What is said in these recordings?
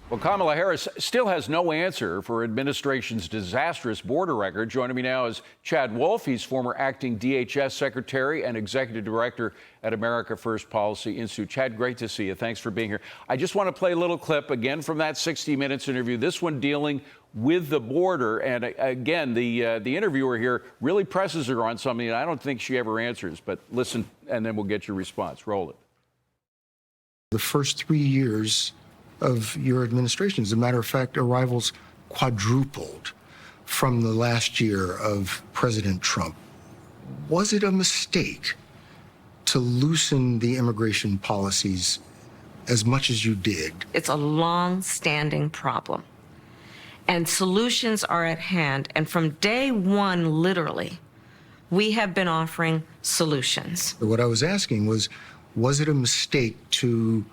Well, Kamala Harris still has no answer for administration's disastrous border record. Joining me now is Chad Wolf. He's former acting DHS secretary and executive director at America First Policy Institute. Chad, great to see you. Thanks for being here. I just want to play a little clip again from that 60 Minutes interview, this one dealing with the border. And again, the interviewer here really presses her on something that I don't think she ever answers. But listen, and then we'll get your response. Roll it. The first 3 years of your administration. As a matter of fact, arrivals quadrupled from the last year of President Trump. Was it a mistake to loosen the immigration policies as much as you did? It's a long-standing problem, and solutions are at hand. And from day one, literally, we have been offering solutions. What I was asking was it a mistake to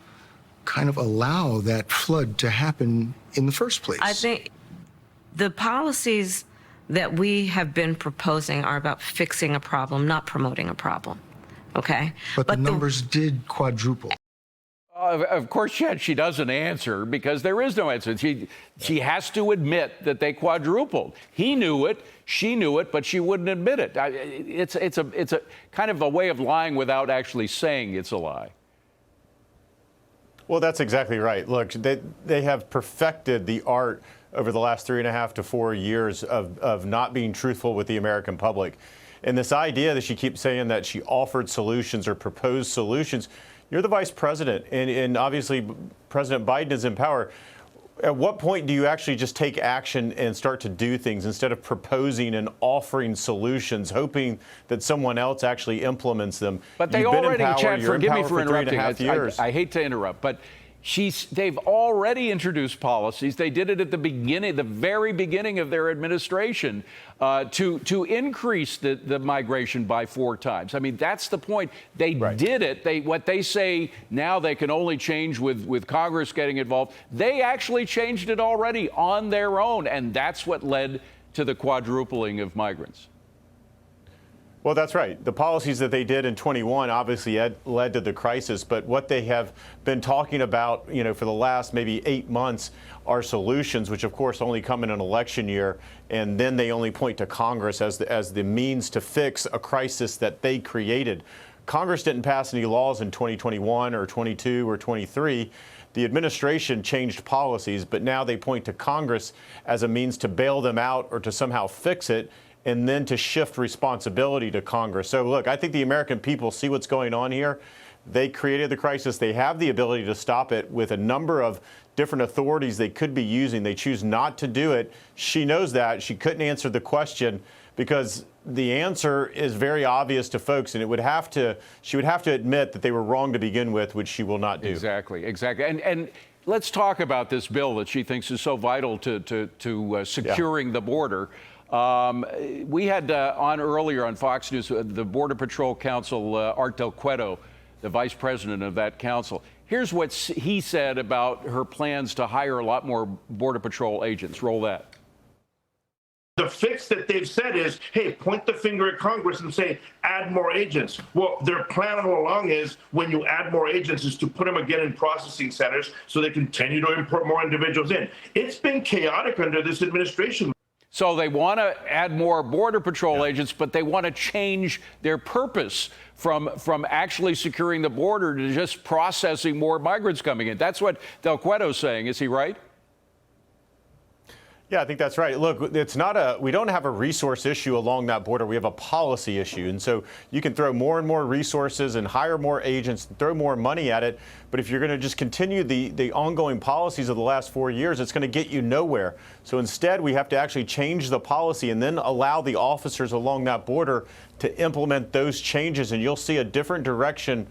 kind of allow that flood to happen in the first place? I think the policies that we have been proposing are about fixing a problem, not promoting a problem, okay? But the numbers did quadruple. Of course, Chad, she doesn't answer because there is no answer. She has to admit that they quadrupled. He knew it, she knew it, but she wouldn't admit it. It's a kind of a way of lying without actually saying it's a lie. Well, that's exactly right. Look, they have perfected the art over the last 3.5 to 4 years of not being truthful with the American public. And this idea that she keeps saying that she offered solutions or proposed solutions, you're the vice president, and obviously President Biden is in power. At what point do you actually just take action and start to do things instead of proposing and offering solutions, hoping that someone else actually implements them? But they already, Chad, forgive me for interrupting. I hate to interrupt, but they've already introduced policies. They did it at the beginning, the very beginning of their administration, to increase the migration by 4 times. I mean, that's the point. They did it. What they say now they can only change with Congress getting involved. They actually changed it already on their own, and that's what led to the quadrupling of migrants. Well, that's right. The policies that they did in 21 obviously led to the crisis, but what they have been talking about, for the last maybe 8 months are solutions, which of course only come in an election year, and then they only point to Congress as the means to fix a crisis that they created. Congress didn't pass any laws in 2021 or 22 or 23. The administration changed policies, but now they point to Congress as a means to bail them out or to somehow fix it, and then to shift responsibility to Congress. So look, I think the American people see what's going on here. They created the crisis. They have the ability to stop it with a number of different authorities they could be using. They choose not to do it. She knows that. She couldn't answer the question because the answer is very obvious to folks, and she would have to admit that they were wrong to begin with, which she will not do. Exactly. And let's talk about this bill that she thinks is so vital to securing the border. We had on earlier on Fox News the Border Patrol Counsel, Art Del Cueto, the vice president of that council. Here's what he said about her plans to hire a lot more Border Patrol agents. Roll that. The fix that they've said is, hey, point the finger at Congress and say, add more agents. Well, their plan all along is when you add more agents is to put them again in processing centers so they continue to import more individuals in. It's been chaotic under this administration. So they want to add more Border Patrol agents, but they want to change their purpose from actually securing the border to just processing more migrants coming in. That's what Del Cueto's saying. Is he right? Yeah, I think that's right. Look, we don't have a resource issue along that border. We have a policy issue. And so you can throw more and more resources and hire more agents and throw more money at it. But if you're going to just continue the ongoing policies of the last 4 years, it's going to get you nowhere. So instead, we have to actually change the policy and then allow the officers along that border to implement those changes. And you'll see a different direction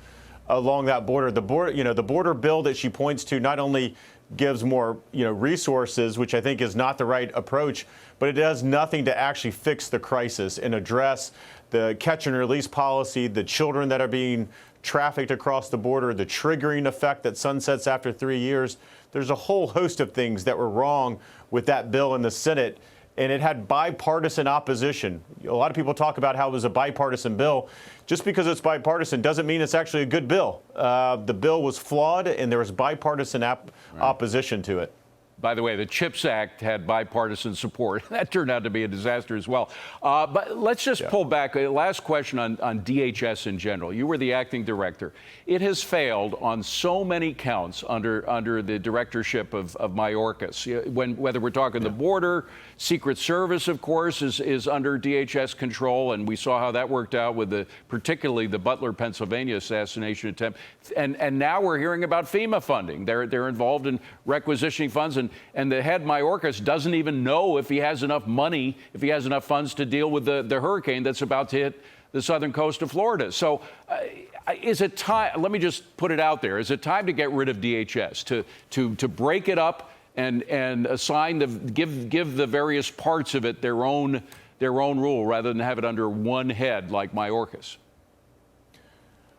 along that border. The border bill that she points to not only gives more, resources, which I think is not the right approach, but it does nothing to actually fix the crisis and address the catch and release policy, the children that are being trafficked across the border, the triggering effect that sunsets after 3 years. There's a whole host of things that were wrong with that bill in the Senate, and it had bipartisan opposition. A lot of people talk about how it was a bipartisan bill. Just because it's bipartisan doesn't mean it's actually a good bill. The bill was flawed, and there was bipartisan opposition to it. By the way, the CHIPS Act had bipartisan support. That turned out to be a disaster as well. But let's just pull back. A last question on DHS in general. You were the acting director. It has failed on so many counts under the directorship of Mayorkas. Whether we're talking the border, Secret Service, of course, is under DHS control, and we saw how that worked out with particularly the Butler, Pennsylvania assassination attempt. And now we're hearing about FEMA funding. They're involved in requisitioning funds, and the head Mayorkas doesn't even know if he has enough money, if he has enough funds to deal with the hurricane that's about to hit the southern coast of Florida. So is it time, let me just put it out there, is it time to get rid of DHS, to break it up and assign give the various parts of it their own rule rather than have it under one head like Mayorkas?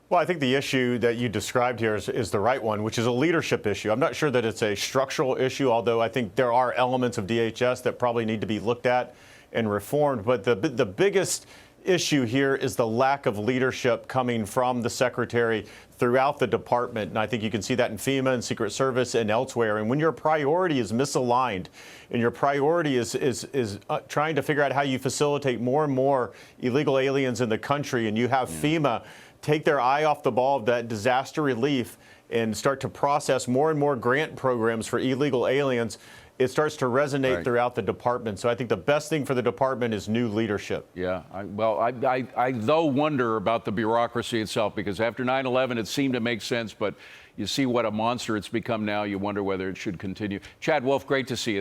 Well, I think the issue that you described here is the right one, which is a leadership issue. I'm not sure that it's a structural issue, although I think there are elements of DHS that probably need to be looked at and reformed. But the biggest issue here is the lack of leadership coming from the secretary throughout the department. And I think you can see that in FEMA and Secret Service and elsewhere. And when your priority is misaligned and your priority is trying to figure out how you facilitate more and more illegal aliens in the country, and you have FEMA take their eye off the ball of that disaster relief and start to process more and more grant programs for illegal aliens, it starts to resonate throughout the department. So I think the best thing for the department is new leadership. Yeah, I though wonder about the bureaucracy itself, because after 9/11 it seemed to make sense, but you see what a monster it's become now. You wonder whether it should continue. Chad Wolf, great to see you.